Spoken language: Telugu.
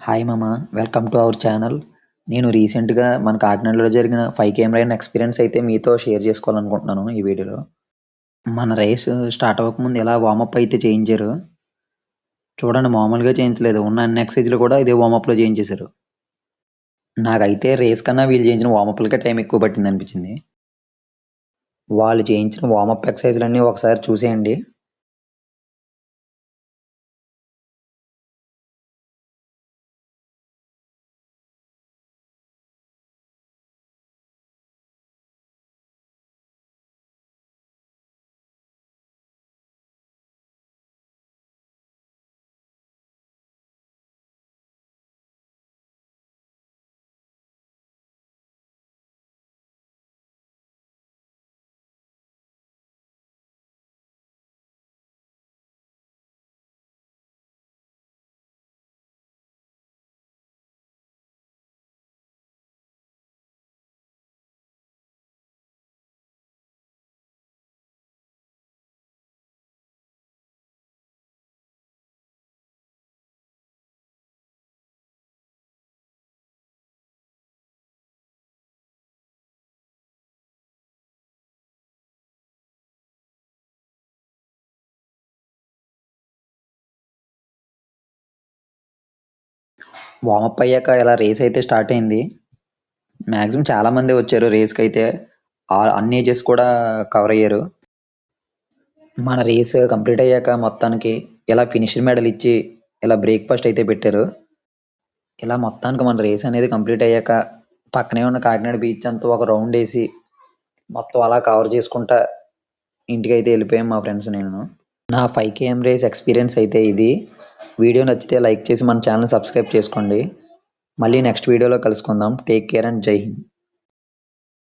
హాయ్ మామ, వెల్కమ్ టు అవర్ ఛానల్. నేను రీసెంట్‌గా మన కాకినాడలో జరిగిన 5 రైన్ ఎక్స్‌పీరియన్స్ అయితే మీతో షేర్ చేసుకోవాలనుకుంటున్నాను ఈ వీడియోలో. మన రేస్ స్టార్ట్ అవ్వకముందు ఇలా వార్మప్ అయితే చేయించారు. చూడండి, మామూలుగా చేయించలేదు. ఉన్న అన్ని ఎక్సర్‌సైజులు కూడా ఇదే వార్మప్‌లో చేయించేశారు. నాకైతే రేస్ కన్నా వీళ్ళు చేయించిన వార్మప్‌లకే టైం ఎక్కువ పట్టిందనిపించింది. వాళ్ళు చేయించిన వార్మప్ ఎక్సర్‌సైజులన్నీ ఒకసారి చూసేయండి. వార్మప్ అయ్యాక ఇలా రేస్ అయితే స్టార్ట్ అయింది. మాక్సిమం చాలామందే వచ్చారు రేస్‌కైతే. అన్ని ఏజెస్ కూడా కవర్ అయ్యారు. మన రేస్ కంప్లీట్ అయ్యాక మొత్తానికి ఇలా ఫినిషర్ మెడల్ ఇచ్చి ఇలా బ్రేక్‌ఫాస్ట్ అయితే పెట్టారు. ఇలా మొత్తానికి మన రేస్ అనేది కంప్లీట్ అయ్యాక పక్కనే ఉన్న కాకినాడ బీచ్ అంతా ఒక రౌండ్ ఏసి మొత్తం అలా కవర్ చేసుకుంటా ఇంటికైతే వెళ్ళిపోయాం మా ఫ్రెండ్స్ నేను. నా 5 కేఎం రేస్ ఎక్స్‌పీరియన్స్ అయితే ఇది. వీడియో నచ్చితే లైక్ చేసి మన ఛానెల్‌ని సబ్స్క్రైబ్ చేసుకోండి. మళ్ళీ నెక్స్ట్ వీడియోలో కలుసుకుందాం. టేక్ కేర్ అండ్ జై హింద్.